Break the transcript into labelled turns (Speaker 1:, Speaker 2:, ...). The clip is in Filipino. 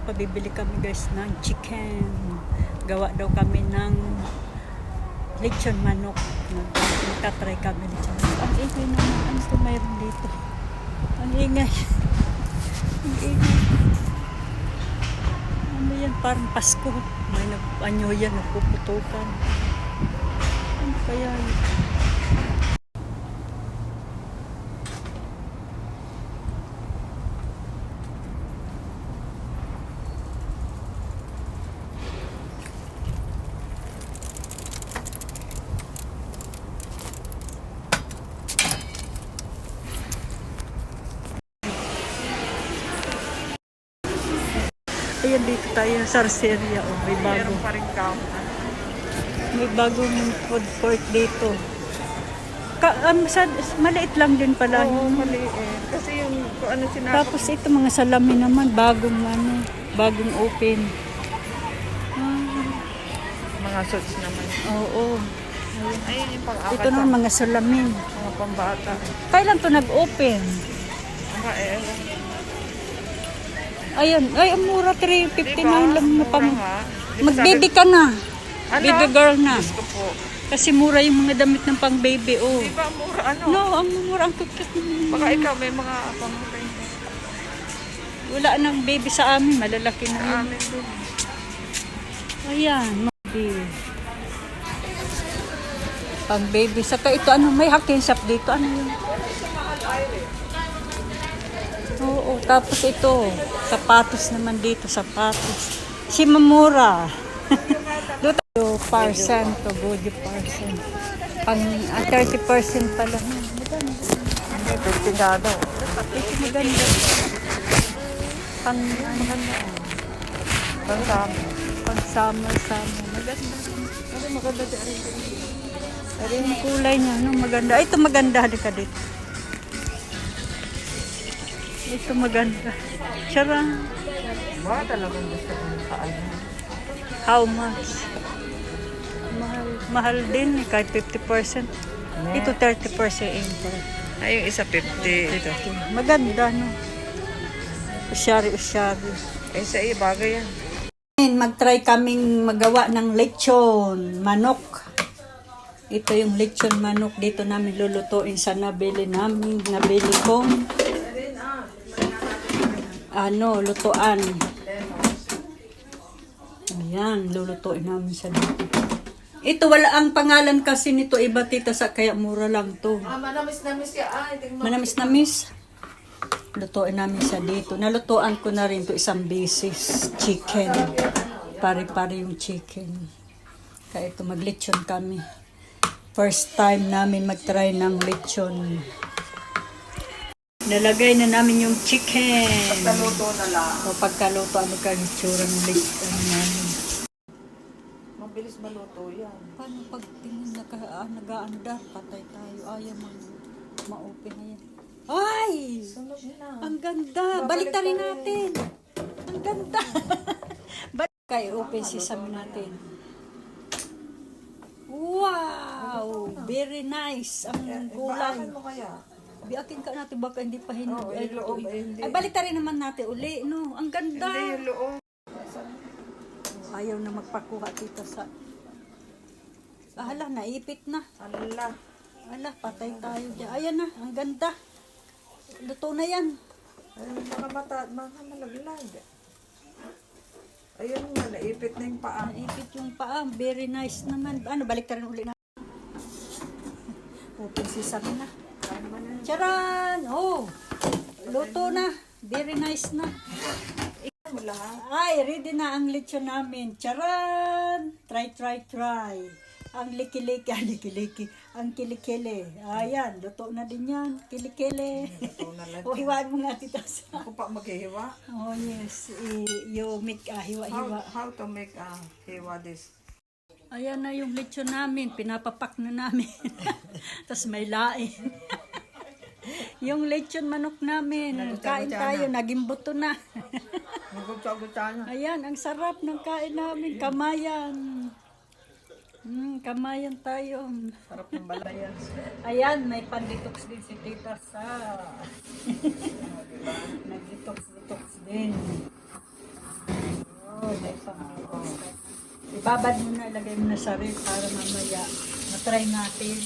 Speaker 1: Pabibili kami guys ng chicken. Gawa daw kami ng lechon manok. Magtatry kami lechon manok. Ang ingay naman. Ano ito mayroon dito? Ang ingay. Ang ingay. Ano yan? Parang Pasko. May nag-anyo yan. Nagpuputukan. Ano kaya yun? Ayan, dito tayo sa Sarceria. Oh, may bago.
Speaker 2: Meron pa rin
Speaker 1: May bagong food court dito. Maliit lang din pala.
Speaker 2: Oo, maliit. Kasi yung kung ano sinabi.
Speaker 1: Tapos ito mga salamin naman, bagong open.
Speaker 2: Mga suits naman.
Speaker 1: Oo.
Speaker 2: Ayun yung pang-apat.
Speaker 1: Ito naman mga salamin.
Speaker 2: Mga pambata.
Speaker 1: Kailan to nag-open? Ayun, ay ang mura, 359 lang na pang. Mag-baby ka na.
Speaker 2: Ano?
Speaker 1: Baby girl na.
Speaker 2: Diyos ko po.
Speaker 1: Kasi mura yung mga damit ng pang baby, oh.
Speaker 2: Di ba mura ano?
Speaker 1: No, ang mura, ang kukit.
Speaker 2: Baka ikaw may mga pang-mura.
Speaker 1: Wala nang baby sa amin, malalaki na yun.
Speaker 2: Amin doon.
Speaker 1: Ayan, baby. Pang baby. Saka ito, ano, may hakin shop dito. Ano yun? Oo, tapos ito, sapatos naman dito, sapatos. Si Mamura. Dito, parcent to, body parcent. Pang 30% pala.
Speaker 2: May pertingado.
Speaker 1: Ito maganda. Pang maganda. Pang summer. Maganda.
Speaker 2: Ano maganda di rin?
Speaker 1: Pero yung kulay niya, no, maganda. Ay, ito maganda. Halika dito. Ito maganda. Charang.
Speaker 2: Ba talagang gusto ko sa ano?
Speaker 1: How much? Mahal din. Kahit 50%. Ito 30% import.
Speaker 2: Ay, yung isa 50. Ito.
Speaker 1: Maganda, no? Usyari.
Speaker 2: Ay, sa iyo, bagay yan.
Speaker 1: Mag-try kaming magawa ng lechon manok. Ito yung lechon manok. Dito namin lulutuin sa nabili kong lutuan. Ayan, lulutuin namin sa dito. Ito, wala ang pangalan kasi nito, iba tita, kaya mura lang to.
Speaker 2: Manamis-namis ka.
Speaker 1: Manamis-namis. Lutuin namin sa dito. Nalutuan ko na rin to isang beses. Chicken. Pari-pari yung chicken. Kaya ito, mag-lechon kami. First time namin mag-try ng lechon. Nalagay na namin yung chicken.
Speaker 2: Pagkaluto na lang.
Speaker 1: O pagkaluto, ano ka yung tsura ng lechon namin.
Speaker 2: Mabilis maluto yan.
Speaker 1: Paano pag tingin nag-aandar, patay tayo. Ayaw ma-open na yan. Ay!
Speaker 2: Sunog na.
Speaker 1: Ang ganda. Balik rin natin. Ang ganda. Balik kayo, open sesame natin. Wow! Very nice. Ang kulay.
Speaker 2: Mo kaya?
Speaker 1: Biakin ka natin, baka hindi pa hindi.
Speaker 2: Oo, yung loob ay hindi.
Speaker 1: Ay, balik rin naman natin uli, no? Ang ganda.
Speaker 2: Hindi yung loob.
Speaker 1: Ayaw na magpakuha dito sa... Hala, naipit na.
Speaker 2: Allah.
Speaker 1: Hala, patay tayo dyan. Ayan na, ang ganda. Luto na yan.
Speaker 2: Ayun, mga malaglag. Ayun nga, naipit na yung paa.
Speaker 1: Naipit yung paa. Very nice naman. Ano, balik rin uli na. Open sesame na. Charan! Oh! Luto na. Very nice na.
Speaker 2: Mo lahat.
Speaker 1: Ay, ready na ang lechon namin. Charan! Try. Ang liki-liki. Ang kilikili. Ayan, luto na din yan. Kilikili.
Speaker 2: Ito na lang.
Speaker 1: O, hiwaan mo nga tita sa...
Speaker 2: Ako pa maghihiwa.
Speaker 1: Oh, yes. You make hiwa-hiwa.
Speaker 2: How to make a hiwa this?
Speaker 1: Ayan na yung lechon namin. Pinapapak na namin. Tapos may lain. Yung lechon manok namin. Kain tayo. Naging buto na.
Speaker 2: Ang gutsa-gutsa na.
Speaker 1: Ayan, ang sarap ng kain namin. Kamayan. Kamayan tayo.
Speaker 2: Sarap ng balayan.
Speaker 1: Ayan, may pan-detox din si Tita Sa. Nag-detox din. Oh, may pan-detox. Ibabad mo na, ilagay mo na sa ref para mamaya matry natin.